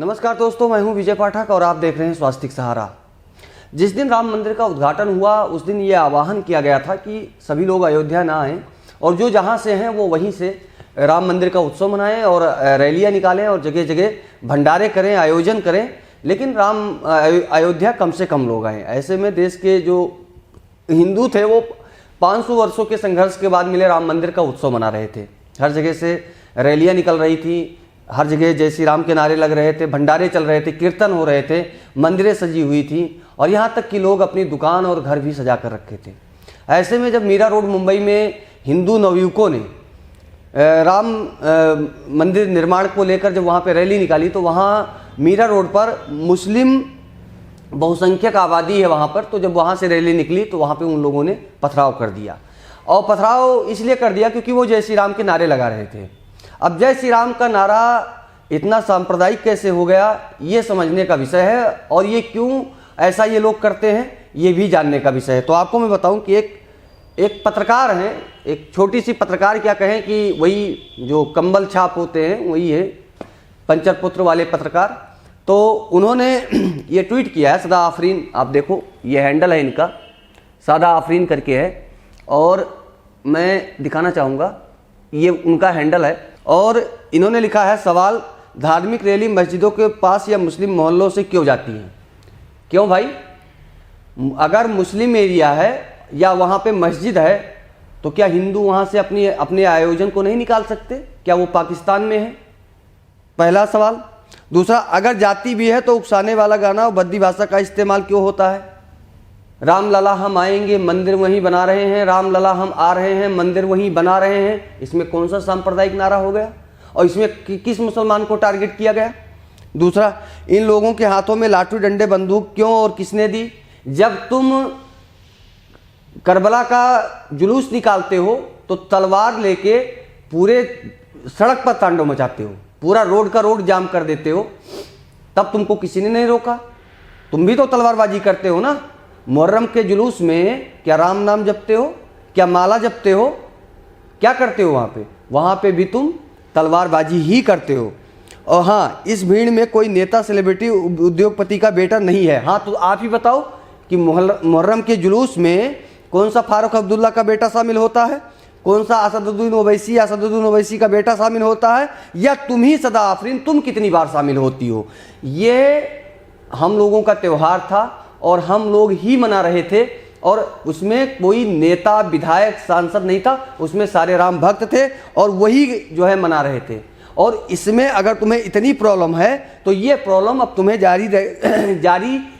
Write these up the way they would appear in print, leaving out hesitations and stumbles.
नमस्कार दोस्तों, मैं हूं विजय पाठक और आप देख रहे हैं स्वास्तिक सहारा। जिस दिन राम मंदिर का उद्घाटन हुआ उस दिन ये आह्वान किया गया था कि सभी लोग अयोध्या ना आएं और जो जहां से हैं वो वहीं से राम मंदिर का उत्सव मनाएं और रैलियां निकालें और जगह जगह भंडारे करें, आयोजन करें, लेकिन अयोध्या कम से कम लोग आएँ। ऐसे में देश के जो हिंदू थे वो 500 वर्षों के संघर्ष के बाद मिले राम मंदिर का उत्सव मना रहे थे। हर जगह से रैलियां निकल रही थी, हर जगह जय श्री राम के नारे लग रहे थे, भंडारे चल रहे थे, कीर्तन हो रहे थे, मंदिरें सजी हुई थी और यहाँ तक कि लोग अपनी दुकान और घर भी सजा कर रखे थे। ऐसे में जब मीरा रोड मुंबई में हिंदू नवयुवकों ने राम मंदिर निर्माण को लेकर जब वहाँ पे रैली निकाली तो वहाँ मीरा रोड पर मुस्लिम बहुसंख्यक आबादी है वहाँ पर, तो जब वहाँ से रैली निकली तो वहाँ पे उन लोगों ने पथराव कर दिया। और पथराव इसलिए कर दिया क्योंकि वो जय श्री राम के नारे लगा रहे थे। अब जय श्री राम का नारा इतना सांप्रदायिक कैसे हो गया ये समझने का विषय है और ये क्यों ऐसा ये लोग करते हैं ये भी जानने का विषय है। तो आपको मैं बताऊं कि एक पत्रकार हैं, एक छोटी सी पत्रकार, क्या कहें कि वही जो कंबल छाप होते हैं वही है, पंचर पुत्र वाले पत्रकार। तो उन्होंने ये ट्वीट किया है, सदा आफरीन, आप देखो ये हैंडल है इनका, सदा आफरीन करके है और मैं दिखाना चाहूँगा, ये उनका हैंडल है। और इन्होंने लिखा है, सवाल, धार्मिक रैली मस्जिदों के पास या मुस्लिम मोहल्लों से क्यों जाती हैं? क्यों भाई, अगर मुस्लिम एरिया है या वहाँ पे मस्जिद है तो क्या हिंदू वहाँ से अपने आयोजन को नहीं निकाल सकते? क्या वो पाकिस्तान में है? पहला सवाल। दूसरा, अगर जाती भी है तो उकसाने वाला गाना और भद्दी भाषा का इस्तेमाल क्यों होता है? राम लला हम आएंगे, मंदिर वहीं बना रहे हैं, राम लला हम आ रहे हैं, मंदिर वहीं बना रहे हैं, इसमें कौन सा सांप्रदायिक नारा हो गया और इसमें किस मुसलमान को टारगेट किया गया? दूसरा, इन लोगों के हाथों में लाठी डंडे बंदूक क्यों और किसने दी? जब तुम करबला का जुलूस निकालते हो तो तलवार लेके पूरे सड़क पर तांडव मचाते हो, पूरा रोड का रोड जाम कर देते हो, तब तुमको किसी ने नहीं रोका। तुम भी तो तलवारबाजी करते हो ना। मुहर्रम के जुलूस में क्या राम नाम जपते हो? क्या माला जपते हो? क्या करते हो वहाँ पे भी तुम तलवारबाजी ही करते हो। और हाँ, इस भीड़ में कोई नेता, सेलिब्रिटी, उद्योगपति का बेटा नहीं है। हाँ, तो आप ही बताओ कि मुहर्रम के जुलूस में कौन सा फारूक अब्दुल्ला का बेटा शामिल होता है? कौन सा असदुद्दीन ओवैसी का बेटा शामिल होता है? या तुम ही सदा आफरीन, तुम कितनी बार शामिल होती हो? ये हम लोगों का त्यौहार था और हम लोग ही मना रहे थे और उसमें कोई नेता, विधायक, सांसद नहीं था, उसमें सारे राम भक्त थे और वही जो है मना रहे थे। और इसमें अगर तुम्हें इतनी प्रॉब्लम है तो ये प्रॉब्लम अब तुम्हें जारी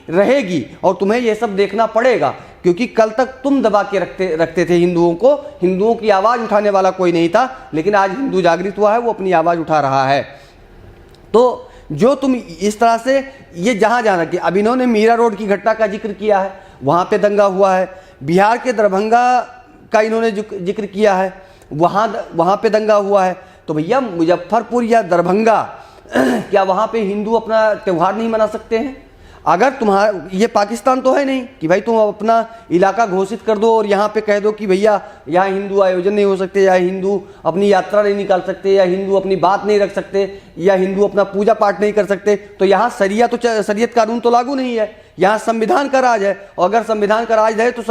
रहेगी और तुम्हें ये सब देखना पड़ेगा, क्योंकि कल तक तुम दबा के रखते थे हिंदुओं को, हिंदुओं की आवाज़ उठाने वाला कोई नहीं था, लेकिन आज हिंदू जागृत हुआ है, वो अपनी आवाज़ उठा रहा है। तो जो तुम इस तरह से ये जहाँ कि अब इन्होंने मीरा रोड की घटना का जिक्र किया है, वहाँ पे दंगा हुआ है। बिहार के दरभंगा का इन्होंने जिक्र किया है, वहाँ पे दंगा हुआ है। तो भैया मुजफ्फरपुर या दरभंगा क्या वहाँ पे हिंदू अपना त्यौहार नहीं मना सकते हैं? अगर तुम्हारा ये पाकिस्तान तो है नहीं कि भाई तुम अपना इलाका घोषित कर दो और यहाँ पे कह दो कि भैया यहाँ हिंदू आयोजन नहीं हो सकते, या हिंदू अपनी यात्रा नहीं निकाल सकते, या हिंदू अपनी बात नहीं रख सकते, या हिंदू अपना पूजा पाठ नहीं कर सकते। तो यहाँ शरीयत कानून तो लागू नहीं है, यहाँ संविधान का राज है। और अगर संविधान का राज है तो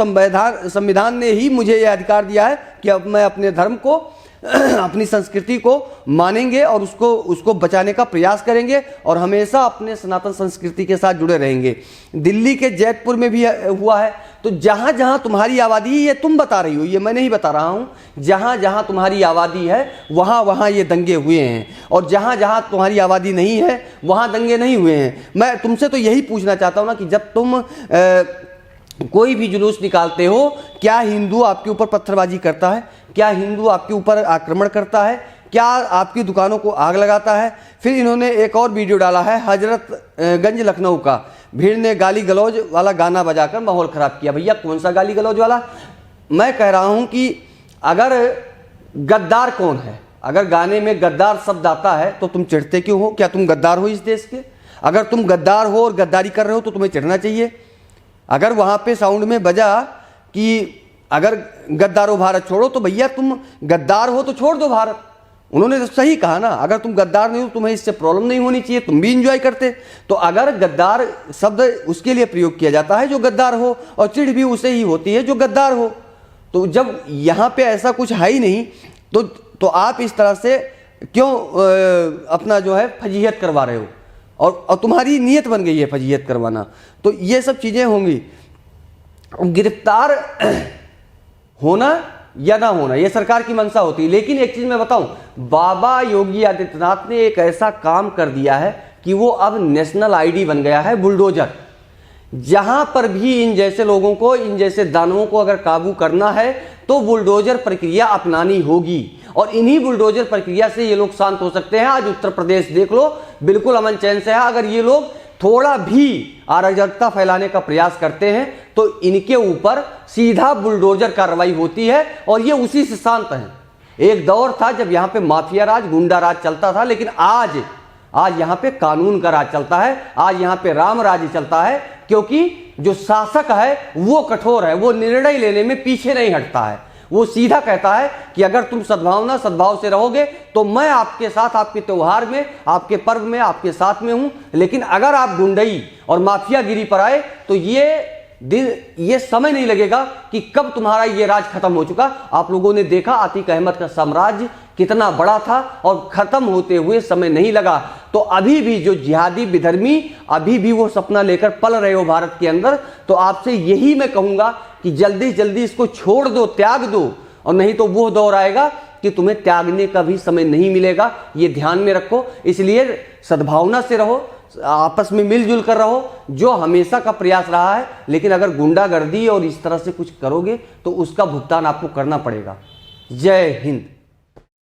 संविधान ने ही मुझे यह अधिकार दिया है कि अब मैं अपने धर्म को, अपनी संस्कृति को मानेंगे और उसको बचाने का प्रयास करेंगे और हमेशा अपने सनातन संस्कृति के साथ जुड़े रहेंगे। दिल्ली के जैतपुर में भी हुआ है। तो जहाँ जहाँ तुम्हारी आबादी, ये तुम बता रही हो, ये मैं नहीं बता रहा हूँ, जहाँ जहाँ तुम्हारी आबादी है वहाँ वहाँ ये दंगे हुए हैं और जहाँ जहाँ तुम्हारी आबादी नहीं है वहाँ दंगे नहीं हुए हैं। मैं तुमसे तो यही पूछना चाहता हूँ ना कि जब तुम कोई भी जुलूस निकालते हो, क्या हिंदू आपके ऊपर पत्थरबाजी करता है? क्या हिंदू आपके ऊपर आक्रमण करता है? क्या आपकी दुकानों को आग लगाता है? फिर इन्होंने एक और वीडियो डाला है हजरतगंज लखनऊ का, भीड़ ने गाली गलौज वाला गाना बजाकर माहौल ख़राब किया। भैया कौन सा गाली गलौज वाला? मैं कह रहा हूँ कि अगर गद्दार कौन है, अगर गाने में गद्दार शब्द आता है तो तुम चिढ़ते क्यों हो? क्या तुम गद्दार हो इस देश के? अगर तुम गद्दार हो और गद्दारी कर रहे हो तो तुम्हें चिढ़ना चाहिए। अगर वहाँ पे साउंड में बजा कि अगर गद्दारो भारत छोड़ो, तो भैया तुम गद्दार हो तो छोड़ दो भारत, उन्होंने तो सही कहा ना, अगर तुम गद्दार नहीं हो तुम्हें इससे प्रॉब्लम नहीं होनी चाहिए, तुम भी इंजॉय करते। तो अगर गद्दार शब्द उसके लिए प्रयोग किया जाता है जो गद्दार हो, और चिढ़ भी उसे ही होती है जो गद्दार हो। तो जब यहाँ पे ऐसा कुछ है ही नहीं तो आप इस तरह से क्यों अपना जो है फजीहत करवा रहे हो, और तुम्हारी नीयत बन गई है फजीहत करवाना। तो ये सब चीज़ें होंगी। गिरफ्तार होना या ना होना ये सरकार की मंशा होती है। लेकिन एक चीज मैं बताऊं, बाबा योगी आदित्यनाथ ने एक ऐसा काम कर दिया है कि वो अब नेशनल आईडी बन गया है, बुलडोजर। जहां पर भी इन जैसे लोगों को, इन जैसे दानवों को अगर काबू करना है तो बुलडोजर प्रक्रिया अपनानी होगी, और इन्हीं बुलडोजर प्रक्रिया से ये लोग शांत हो सकते हैं। आज उत्तर प्रदेश देख लो, बिल्कुल अमन चैन से है। अगर ये लोग थोड़ा भी अराजकता फैलाने का प्रयास करते हैं तो इनके ऊपर सीधा बुलडोजर कार्रवाई होती है, और ये उसी से शांत हैं। एक दौर था जब यहाँ पे माफिया राज, गुंडा राज चलता था, लेकिन आज यहाँ पे कानून का राज चलता है, आज यहाँ पे राम राज चलता है, क्योंकि जो शासक है वो कठोर है, वो निर्णय लेने में पीछे नहीं हटता है। वो सीधा कहता है कि अगर तुम सद्भाव से रहोगे तो मैं आपके साथ, आपके त्योहार में, आपके पर्व में आपके साथ में हूं। लेकिन अगर आप गुंडई और माफियागिरी पर आए तो ये समय नहीं लगेगा कि कब तुम्हारा ये राज खत्म हो चुका। आप लोगों ने देखा आतिक अहमद का साम्राज्य कितना बड़ा था और खत्म होते हुए समय नहीं लगा। तो अभी भी जो जिहादी विधर्मी अभी भी वो सपना लेकर पल रहे हो भारत के अंदर, तो आपसे यही मैं कहूंगा कि जल्दी जल्दी इसको छोड़ दो, त्याग दो, और नहीं तो वो दौर आएगा कि तुम्हें त्यागने का भी समय नहीं मिलेगा। ये ध्यान में रखो। इसलिए सद्भावना से रहो, आपस में मिलजुल कर रहो, जो हमेशा का प्रयास रहा है। लेकिन अगर गुंडागर्दी और इस तरह से कुछ करोगे तो उसका भुगतान आपको करना पड़ेगा। जय हिंद।